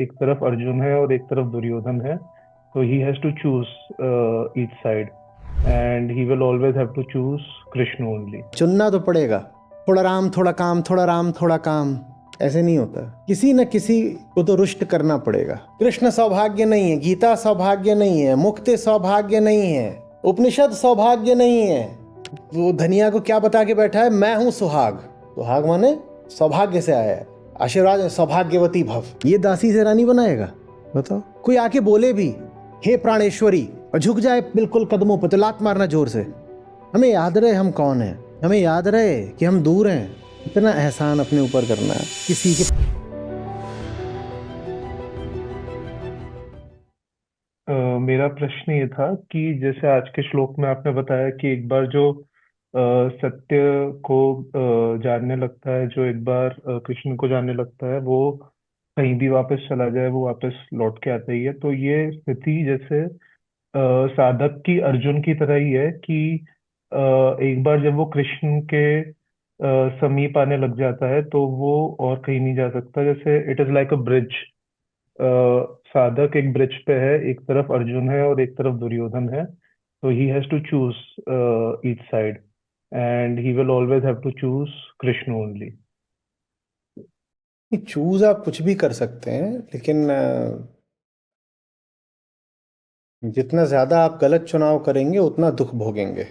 एक तरफ अर्जुन है और एक तरफ दुर्योधन है, तो he has to choose each side, and he will always have to choose Krishna only. चुनना तो पड़ेगा। थोड़ा राम थोड़ा काम, थोड़ा राम थोड़ा काम, ऐसे नहीं होता। किसी न किसी को तो रुष्ट करना पड़ेगा। कृष्ण सौभाग्य नहीं है, गीता सौभाग्य नहीं है, मुक्ति सौभाग्य नहीं है, उपनिषद सौभाग्य नहीं है। वो धनिया को क्या बता के बैठा है, मैं हूं सुहाग। सुहाग माने सौभाग्य से आया है, आशीर्वाद है, सौभाग्यवती भव। ये दासी से रानी बनाएगा? बताओ। कोई आके बोले भी हे प्राणेश्वरी और झुक जाए बिल्कुल कदमों पर, तो लात मारना जोर से। हमें याद रहे हम कौन हैं, हमें याद रहे कि हम दूर हैं। इतना एहसान अपने ऊपर करना है किसी के। मेरा प्रश्न ये था कि जैसे आज के श्लोक में आपने बताया कि एक बार जो सत्य को जानने लगता है, जो एक बार कृष्ण को जानने लगता है, वो कहीं भी वापस चला जाए वो वापस लौट के आता ही है। तो ये स्थिति जैसे साधक की अर्जुन की तरह ही है कि एक बार जब वो कृष्ण के समीप आने लग जाता है तो वो और कहीं नहीं जा सकता। जैसे it is like a bridge. साधक एक ब्रिज पे है, एक तरफ अर्जुन है और एक तरफ दुर्योधन है, तो he has to choose each side, and he will always have to choose Krishna only. Choose आप कुछ भी कर सकते हैं, लेकिन जितना ज्यादा आप गलत चुनाव करेंगे उतना दुख भोगेंगे।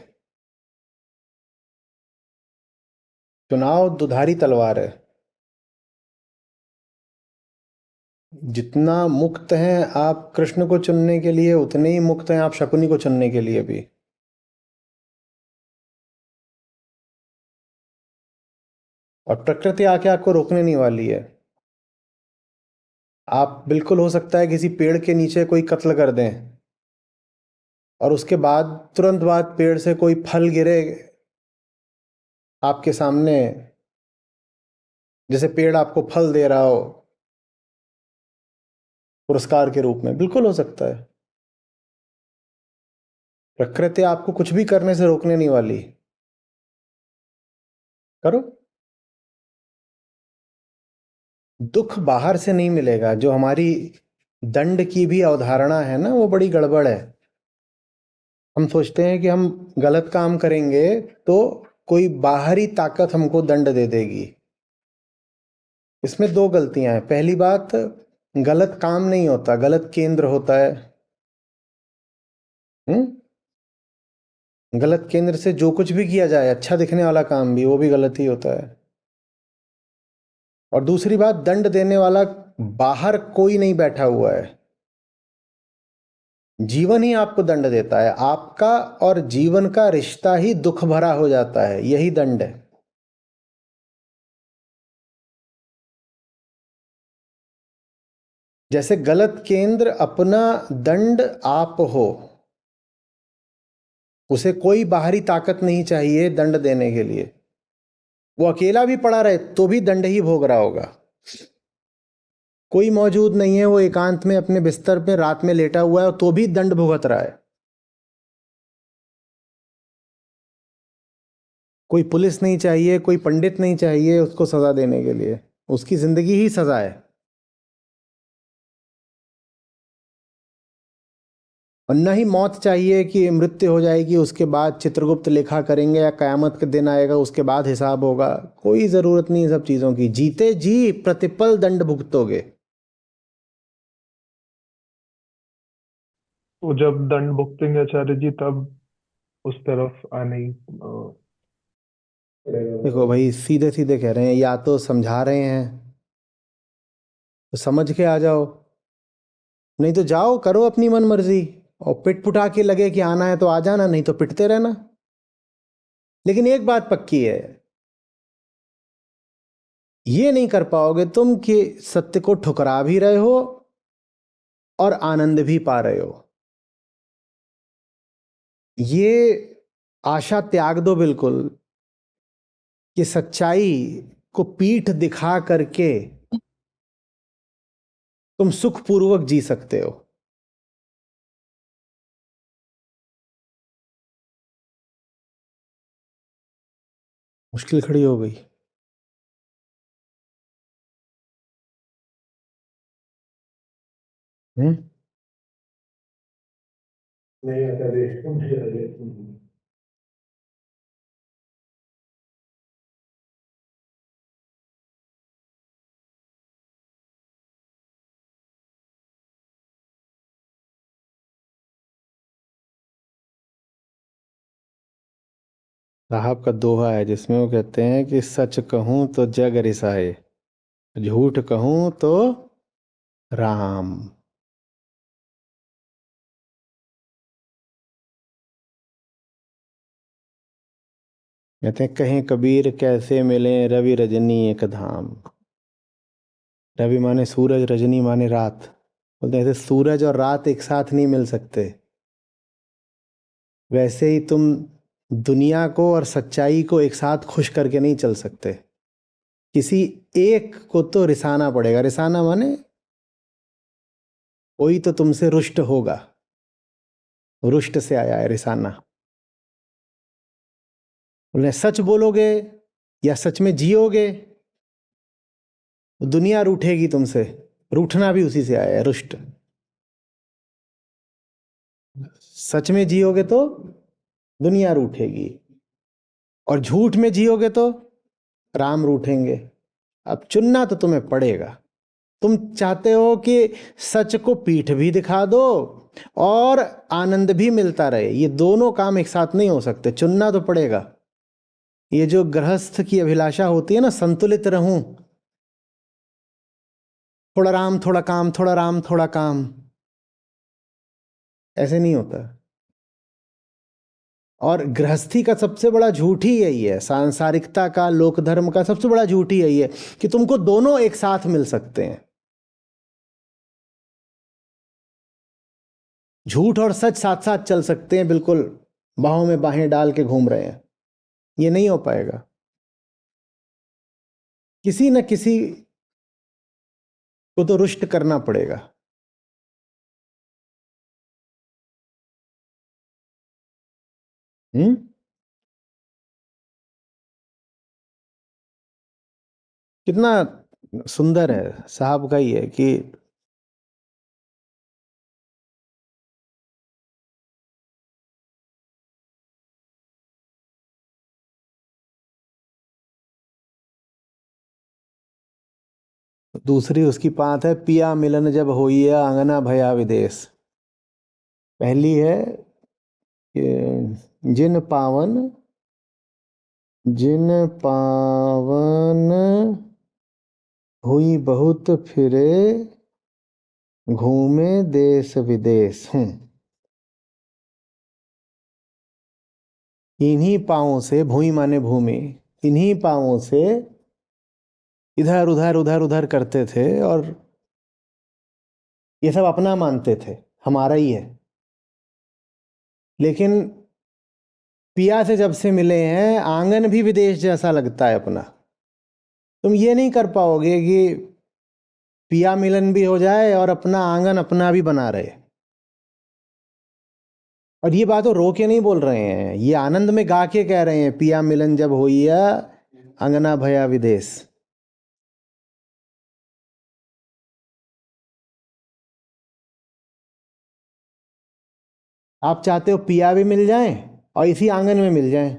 चुनाव दुधारी तलवार है। जितना मुक्त हैं आप कृष्ण को चुनने के लिए, उतने ही मुक्त हैं आप शकुनी को चुनने के लिए भी। और प्रकृति आके आपको रोकने नहीं वाली है। आप बिल्कुल हो सकता है किसी पेड़ के नीचे कोई कत्ल कर दें और उसके बाद तुरंत बाद पेड़ से कोई फल गिरे आपके सामने, जैसे पेड़ आपको फल दे रहा हो पुरस्कार के रूप में, बिल्कुल हो सकता है। प्रकृति आपको कुछ भी करने से रोकने नहीं वाली। करो। दुख बाहर से नहीं मिलेगा। जो हमारी दंड की भी अवधारणा है ना, वो बड़ी गड़बड़ है। हम सोचते हैं कि हम गलत काम करेंगे तो कोई बाहरी ताकत हमको दंड दे देगी। इसमें दो गलतियां हैं। पहली बात, गलत काम नहीं होता, गलत केंद्र होता है। गलत केंद्र से जो कुछ भी किया जाए, अच्छा दिखने वाला काम भी, वो भी गलत ही होता है। और दूसरी बात, दंड देने वाला बाहर कोई नहीं बैठा हुआ है। जीवन ही आपको दंड देता है। आपका और जीवन का रिश्ता ही दुख भरा हो जाता है, यही दंड है। जैसे गलत केंद्र अपना दंड आप हो, उसे कोई बाहरी ताकत नहीं चाहिए दंड देने के लिए। वो अकेला भी पड़ा रहे तो भी दंड ही भोग रहा होगा। कोई मौजूद नहीं है, वो एकांत में अपने बिस्तर पे रात में लेटा हुआ है तो भी दंड भुगत रहा है। कोई पुलिस नहीं चाहिए, कोई पंडित नहीं चाहिए उसको सजा देने के लिए। उसकी जिंदगी ही सजा है। और न ही मौत चाहिए कि मृत्यु हो जाएगी उसके बाद चित्रगुप्त लेखा करेंगे या कयामत के दिन आएगा उसके बाद हिसाब होगा। कोई जरूरत नहीं है सब चीजों की। जीते जी प्रतिपल दंड भुगतोगे। तो जब दंड भुगतेंगे आचार्य जी, तब उस तरफ आने ही देखो भाई, सीधे सीधे कह रहे हैं, या तो समझा रहे हैं तो समझ के आ जाओ, नहीं तो जाओ करो अपनी मन मर्जी। और पिट पुटा के लगे कि आना है तो आ जाना, नहीं तो पिटते रहना। लेकिन एक बात पक्की है, ये नहीं कर पाओगे तुम कि सत्य को ठुकरा भी रहे हो और आनंद भी पा रहे हो। ये आशा त्याग दो बिल्कुल कि सच्चाई को पीठ दिखा करके तुम सुखपूर्वक जी सकते हो। मुश्किल खड़ी हो गई। हम्म। नहीं आता देश को मुझे लगे। साहब का दोहा है जिसमें वो कहते हैं कि सच कहूं तो जग रिसाए, झूठ कहूं तो राम। कहते हैं कहें कबीर कैसे मिले रवि रजनी एक धाम। रवि माने सूरज, रजनी माने रात। बोलते हैं ऐसे सूरज और रात एक साथ नहीं मिल सकते। वैसे ही तुम दुनिया को और सच्चाई को एक साथ खुश करके नहीं चल सकते। किसी एक को तो रिसाना पड़ेगा। रिसाना माने कोई तो तुमसे रुष्ट होगा। रुष्ट से आया है रिसाना। बोले सच बोलोगे या सच में जियोगे, दुनिया रूठेगी तुमसे। रूठना भी उसी से आया है, रुष्ट। सच में जियोगे तो दुनिया रूठेगी, और झूठ में जियोगे तो राम रूठेंगे। अब चुनना तो तुम्हें पड़ेगा। तुम चाहते हो कि सच को पीठ भी दिखा दो और आनंद भी मिलता रहे। ये दोनों काम एक साथ नहीं हो सकते, चुनना तो पड़ेगा। ये जो गृहस्थ की अभिलाषा होती है ना, संतुलित रहूं, थोड़ा राम थोड़ा काम, थोड़ा राम थोड़ा काम, ऐसे नहीं होता। और गृहस्थी का सबसे बड़ा झूठ ही यही है, सांसारिकता का, लोक धर्म का सबसे बड़ा झूठ ही यही है कि तुमको दोनों एक साथ मिल सकते हैं। झूठ और सच साथ साथ चल सकते हैं, बिल्कुल बाहों में बाहें डाल के घूम रहे हैं। ये नहीं हो पाएगा। किसी न किसी को तो रुष्ट करना पड़ेगा। हम्म। कितना सुंदर है साहब का ही है कि दूसरी उसकी पात है, पिया मिलन जब होइया अंगना भया विदेश। पहली है कि जिन पावन हुई बहुत फिरे घूमे देश विदेश। इन्हीं पाँवों से, भूमि माने भूमि, इन्हीं पाँवों से इधर उधर उधर उधर करते थे और ये सब अपना मानते थे, हमारा ही है। लेकिन पिया से जब से मिले हैं, आंगन भी विदेश जैसा लगता है अपना। तुम ये नहीं कर पाओगे कि पिया मिलन भी हो जाए और अपना आंगन अपना भी बना रहे। और ये बात वो रो के नहीं बोल रहे हैं, ये आनंद में गा के कह रहे हैं, पिया मिलन जब होइया अंगना भया विदेश। आप चाहते हो पिया भी मिल जाए और इसी आंगन में मिल जाए।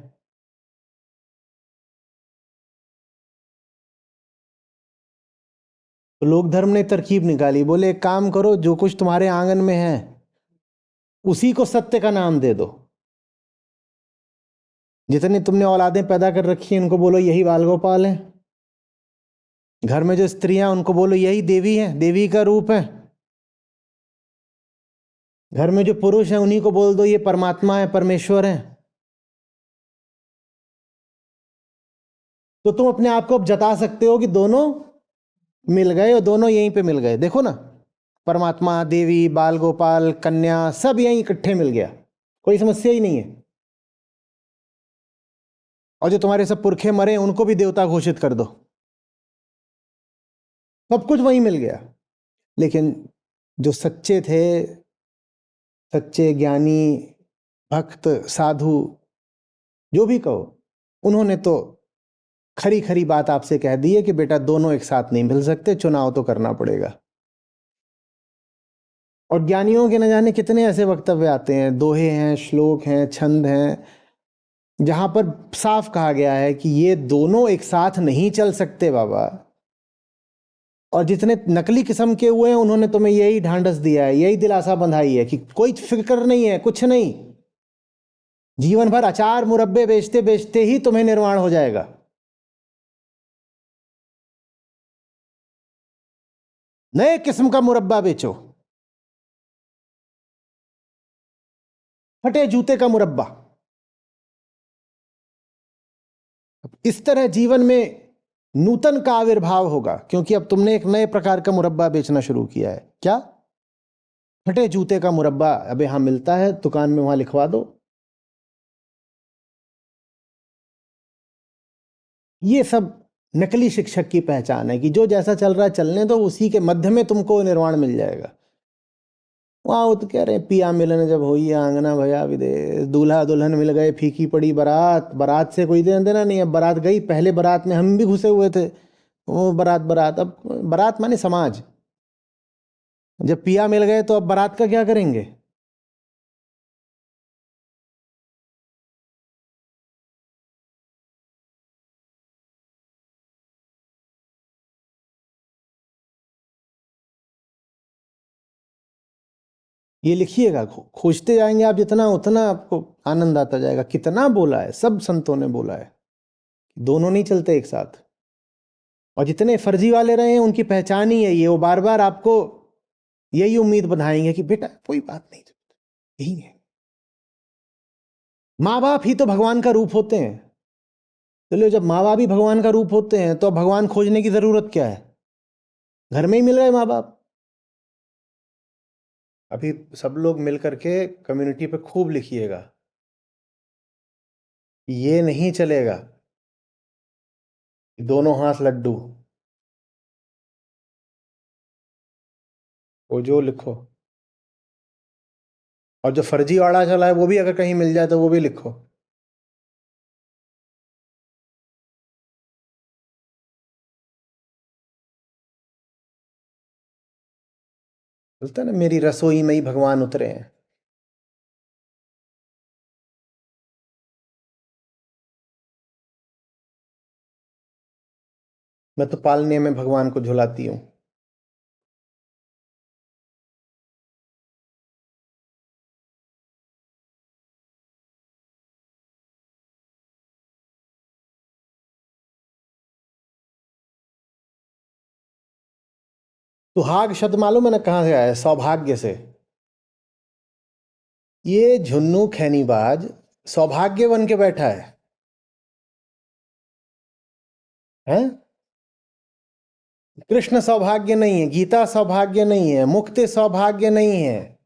तो लोक धर्म ने तरकीब निकाली, बोले एक काम करो, जो कुछ तुम्हारे आंगन में है उसी को सत्य का नाम दे दो। जितनी तुमने औलादें पैदा कर रखी हैं उनको बोलो यही बाल गोपाल हैं। घर में जो स्त्रियां उनको बोलो यही देवी हैं, देवी का रूप है। घर में जो पुरुष हैं उन्हीं को बोल दो ये परमात्मा है, परमेश्वर है। तो तुम अपने आप को अब जता सकते हो कि दोनों मिल गए, और दोनों यहीं पे मिल गए। देखो ना, परमात्मा, देवी, बाल गोपाल, कन्या, सब यहीं इकट्ठे मिल गया। कोई समस्या ही नहीं है। और जो तुम्हारे सब पुरखे मरे उनको भी देवता घोषित कर दो, सब कुछ वहीं मिल गया। लेकिन जो सच्चे थे, सच्चे ज्ञानी, भक्त, साधु, जो भी कहो, उन्होंने तो खरी खरी बात आपसे कह दी है कि बेटा दोनों एक साथ नहीं मिल सकते, चुनाव तो करना पड़ेगा। और ज्ञानियों के न जाने कितने ऐसे वक्तव्य आते हैं, दोहे हैं, श्लोक हैं, छंद हैं, जहां पर साफ कहा गया है कि ये दोनों एक साथ नहीं चल सकते बाबा। और जितने नकली किस्म के हुए हैं उन्होंने तुम्हें यही ढांढस दिया है, यही दिलासा बंधाई है कि कोई फिक्र नहीं है, कुछ नहीं, जीवन भर अचार मुरब्बे बेचते बेचते ही तुम्हें निर्वाण हो जाएगा। नए किस्म का मुरब्बा बेचो, फटे जूते का मुरब्बा। इस तरह जीवन में नूतन का आविर्भाव होगा, क्योंकि अब तुमने एक नए प्रकार का मुरब्बा बेचना शुरू किया है। क्या? फटे जूते का मुरब्बा। अब यहां मिलता है, दुकान में वहां लिखवा दो। ये सब नकली शिक्षक की पहचान है कि जो जैसा चल रहा है चलने दो, उसी के मध्य में तुमको निर्वाण मिल जाएगा। वहां वो तो कह रहे हैं, पिया मिलन जब होई आंगना भया विदेश, दूल्हा दुल्हन मिल गए फीकी पड़ी बारात। बारात से कोई देना देना नहीं। अब बारात गई, पहले बारात में हम भी घुसे हुए थे। वो बारात बारात, अब बारात माने समाज। जब पिया मिल गए तो अब बारात का क्या करेंगे? ये लिखिएगा, खोजते जाएंगे आप जितना, उतना आपको आनंद आता जाएगा। कितना बोला है, सब संतों ने बोला है, दोनों नहीं चलते एक साथ। और जितने फर्जी वाले रहे हैं उनकी पहचान ही है ये। वो बार बार आपको यही उम्मीद बधाएंगे कि बेटा कोई बात नहीं, यही है। माँ बाप ही तो भगवान का रूप होते हैं। चलो, जब माँ बाप ही भगवान का रूप होते हैं तो भगवान खोजने की जरूरत क्या है? घर में ही मिल गए माँ बाप। अभी सब लोग मिल करके कम्युनिटी पे खूब लिखिएगा, ये नहीं चलेगा दोनों हाथ लड्डू। वो जो लिखो, और जो फर्जी वाड़ा चला है वो भी अगर कहीं मिल जाए तो वो भी लिखो। बोलता है ना, मेरी रसोई में ही भगवान उतरे हैं। मैं तो पालने में भगवान को झुलाती हूं। सुहाग शब्द मालूम है ना कहां से आया है? सौभाग्य से। ये झुन्नू खैनीबाज सौभाग्य बन के बैठा है? कृष्ण सौभाग्य नहीं है, गीता सौभाग्य नहीं है, मुक्ति सौभाग्य नहीं है,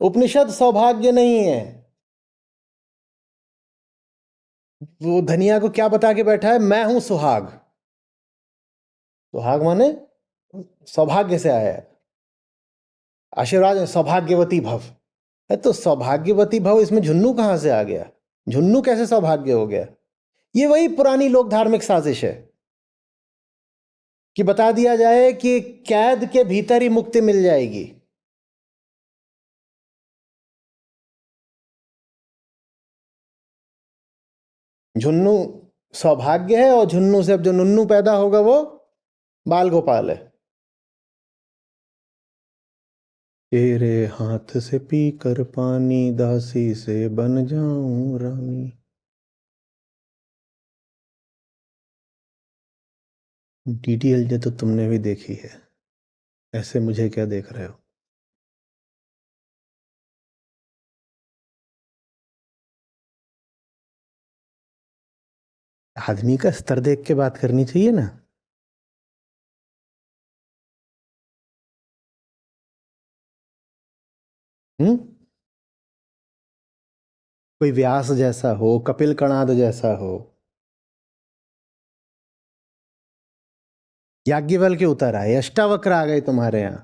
उपनिषद सौभाग्य नहीं है। वो धनिया को क्या बता के बैठा है? मैं हूं सुहाग। सुहाग माने सौभाग्य से आया है। आशीर्वाद है, सौभाग्यवती भव है। तो सौभाग्यवती भव, इसमें झुन्नू कहां से आ गया? झुन्नू कैसे सौभाग्य हो गया? ये वही पुरानी लोक धार्मिक साजिश है कि बता दिया जाए कि कैद के भीतर ही मुक्ति मिल जाएगी। झुन्नू सौभाग्य है, और झुन्नू से अब जो नुन्नू पैदा होगा वो बाल गोपाल है। तेरे हाथ से पी कर पानी, दासी से बन जाऊं रानी। डीडीएल तो तुमने भी देखी है, ऐसे मुझे क्या देख रहे हो? आदमी का स्तर देख के बात करनी चाहिए ना। हम्म। कोई व्यास जैसा हो, कपिल कणाद जैसा हो, याज्ञवल्क्य उतर आए, अष्टावक्र आ गए तुम्हारे यहां,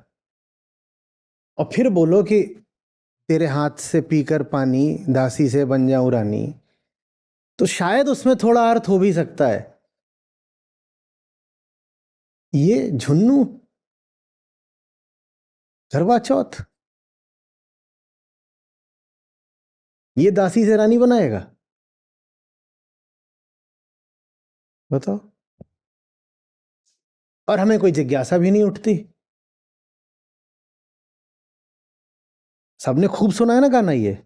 और फिर बोलो कि तेरे हाथ से पीकर पानी, दासी से बन जाऊं रानी। तो शायद उसमें थोड़ा अर्थ हो भी सकता है। ये झुन्नू करवा चौथ ये दासी से रानी बनाएगा? बताओ। और हमें कोई जिज्ञासा भी नहीं उठती। सबने खूब सुना है ना गाना, ये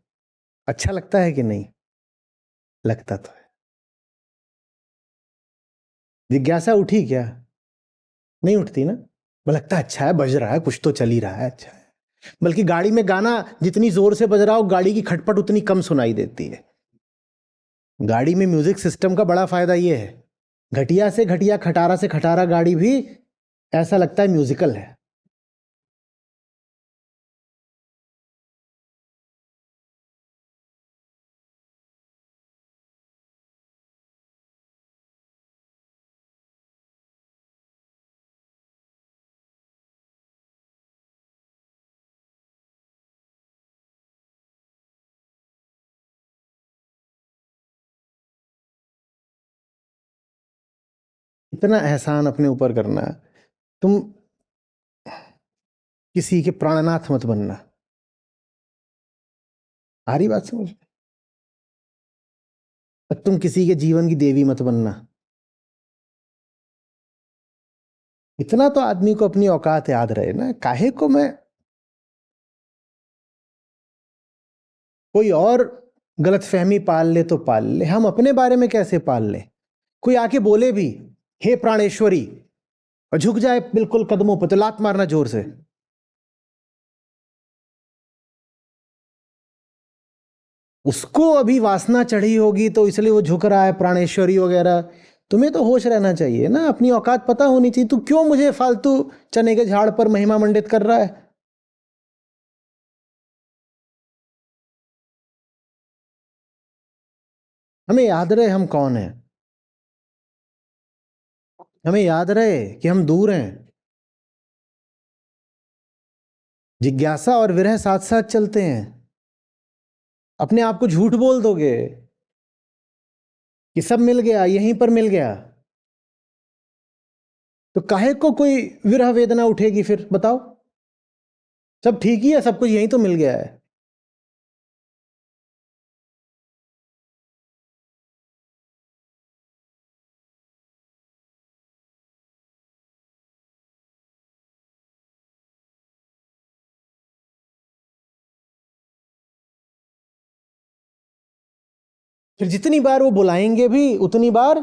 अच्छा लगता है कि नहीं? लगता तो है। जिज्ञासा उठी क्या? नहीं उठती ना। लगता है अच्छा है, बज रहा है, कुछ तो चल ही रहा है, अच्छा है। बल्कि गाड़ी में गाना जितनी जोर से बज रहा हो, गाड़ी की खटपट उतनी कम सुनाई देती है। गाड़ी में म्यूजिक सिस्टम का बड़ा फायदा ये है, घटिया से घटिया, खटारा से खटारा गाड़ी भी ऐसा लगता है म्यूजिकल है। इतना एहसान अपने ऊपर करना, तुम किसी के प्राणनाथ मत बनना। आ रही बात समझ? तुम किसी के जीवन की देवी मत बनना। इतना तो आदमी को अपनी औकात याद रहे ना, काहे को मैं कोई और गलतफहमी पाल ले तो पाल ले, हम अपने बारे में कैसे पाल ले? कोई आके बोले भी हे प्राणेश्वरी और झुक जाए बिल्कुल कदमों पर, तो लात मारना जोर से। उसको अभी वासना चढ़ी होगी तो इसलिए वो झुक रहा है, प्राणेश्वरी वगैरह। तुम्हें तो होश रहना चाहिए ना, अपनी औकात पता होनी चाहिए। तू क्यों मुझे फालतू चने के झाड़ पर महिमा मंडित कर रहा है? हमें याद रहे हम कौन हैं, हमें याद रहे कि हम दूर हैं। जिज्ञासा और विरह साथ साथ चलते हैं। अपने आप को झूठ बोल दोगे कि सब मिल गया, यहीं पर मिल गया, तो काहे को कोई विरह वेदना उठेगी फिर? बताओ, सब ठीक ही है, सब कुछ यहीं तो मिल गया है। फिर जितनी बार वो बुलाएंगे भी उतनी बार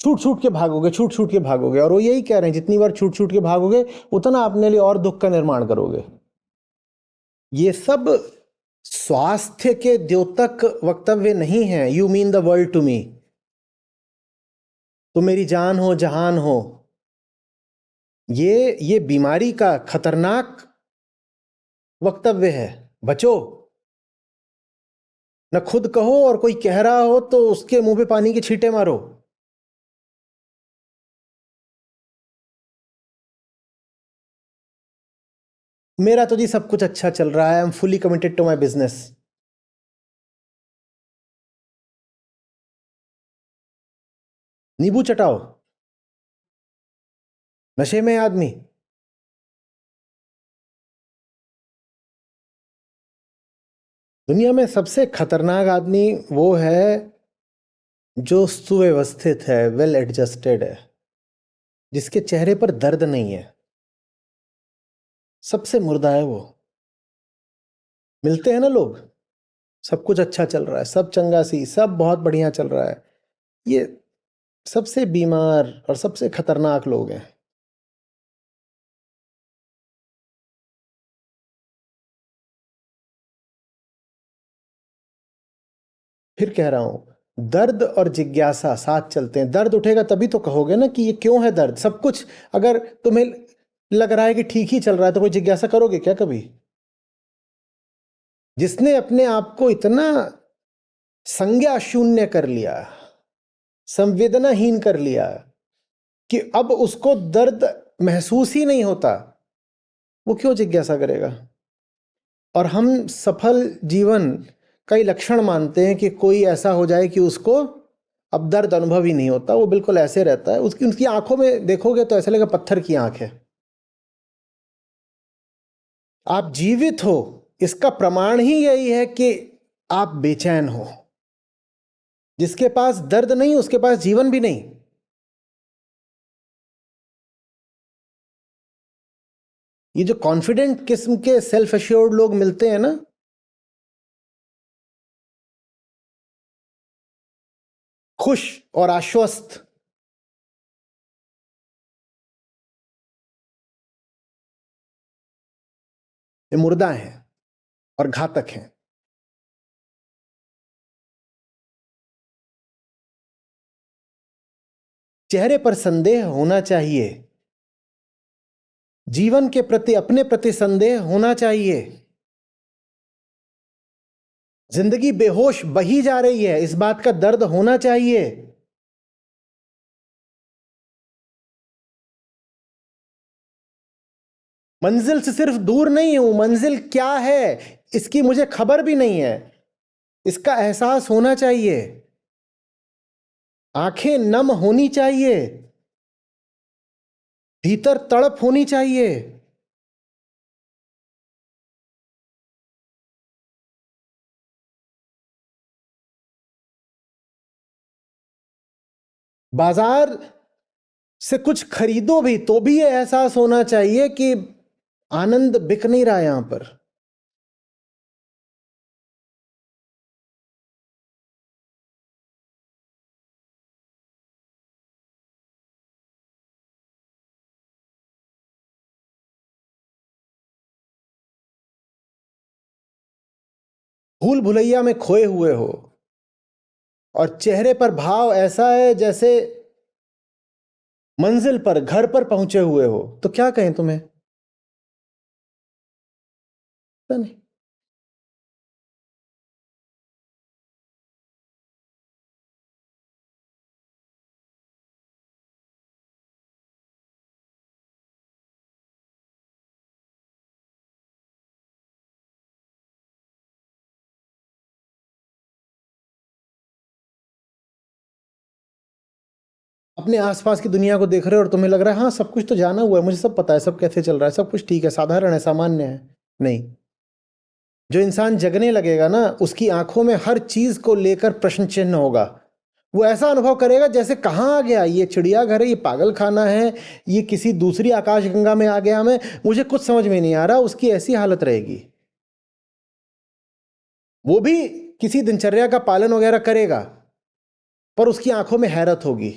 छूट छूट के भागोगे, छूट छूट के भागोगे। और वो यही कह रहे हैं, जितनी बार छूट छूट के भागोगे उतना अपने लिए और दुख का निर्माण करोगे। ये सब स्वास्थ्य के द्योतक वक्तव्य नहीं है। You mean the world to me, तो मेरी जान हो जहान हो, ये बीमारी का खतरनाक वक्तव्य है। बचो, न खुद कहो और कोई कह रहा हो तो उसके मुंह पे पानी के छींटे मारो। मेरा तो जी सब कुछ अच्छा चल रहा है, I am fully committed to my business. नींबू चटाओ, नशे में आदमी। दुनिया में सबसे खतरनाक आदमी वो है जो सुव्यवस्थित है, वेल एडजस्टेड है, जिसके चेहरे पर दर्द नहीं है। सबसे मुर्दा है वो। मिलते हैं ना लोग, सब कुछ अच्छा चल रहा है, सब चंगा सी, सब बहुत बढ़िया चल रहा है, ये सबसे बीमार और सबसे खतरनाक लोग हैं। फिर कह रहा हूं, दर्द और जिज्ञासा साथ चलते हैं। दर्द उठेगा तभी तो कहोगे ना कि ये क्यों है दर्द। सब कुछ अगर तुम्हें लग रहा है कि ठीक ही चल रहा है तो कोई जिज्ञासा करोगे क्या कभी? जिसने अपने आप को इतना संज्ञा शून्य कर लिया, संवेदनाहीन कर लिया कि अब उसको दर्द महसूस ही नहीं होता, वो क्यों जिज्ञासा करेगा? और हम सफल जीवन का ही लक्षण मानते हैं कि कोई ऐसा हो जाए कि उसको अब दर्द अनुभव ही नहीं होता, वो बिल्कुल ऐसे रहता है। उसकी उसकी आंखों में देखोगे तो ऐसा लगेगा पत्थर की आंख है। आप जीवित हो इसका प्रमाण ही यही है कि आप बेचैन हो। जिसके पास दर्द नहीं उसके पास जीवन भी नहीं। ये जो कॉन्फिडेंट किस्म के सेल्फ एश्योर्ड लोग मिलते हैं ना, खुश और आश्वस्त, ये मुर्दा हैं और घातक हैं। चेहरे पर संदेह होना चाहिए, जीवन के प्रति, अपने प्रति संदेह होना चाहिए। जिंदगी बेहोश बही जा रही है, इस बात का दर्द होना चाहिए। मंजिल से सिर्फ दूर नहीं हूं, मंजिल क्या है इसकी मुझे खबर भी नहीं है, इसका एहसास होना चाहिए। आंखें नम होनी चाहिए, भीतर तड़प होनी चाहिए। बाजार से कुछ खरीदो भी तो भी ये एहसास होना चाहिए कि आनंद बिक नहीं रहा यहां पर। भूल भुलैया में खोए हुए हो और चेहरे पर भाव ऐसा है जैसे मंजिल पर, घर पर पहुंचे हुए हो, तो क्या कहें तुम्हें? पता नहीं। अपने आसपास की दुनिया को देख रहे हो और तुम्हें लग रहा है हाँ सब कुछ तो जाना हुआ है, मुझे सब पता है, सब कैसे चल रहा है, सब कुछ ठीक है, साधारण है, सामान्य है। नहीं, जो इंसान जगने लगेगा ना, उसकी आंखों में हर चीज को लेकर प्रश्न चिन्ह होगा। वो ऐसा अनुभव करेगा जैसे कहाँ आ गया, ये चिड़ियाघर है, ये पागल खाना है, ये किसी दूसरी आकाशगंगा में आ गया मैं, मुझे कुछ समझ में नहीं आ रहा। उसकी ऐसी हालत रहेगी। वो भी किसी दिनचर्या का पालन वगैरह करेगा, पर उसकी आंखों में हैरत होगी।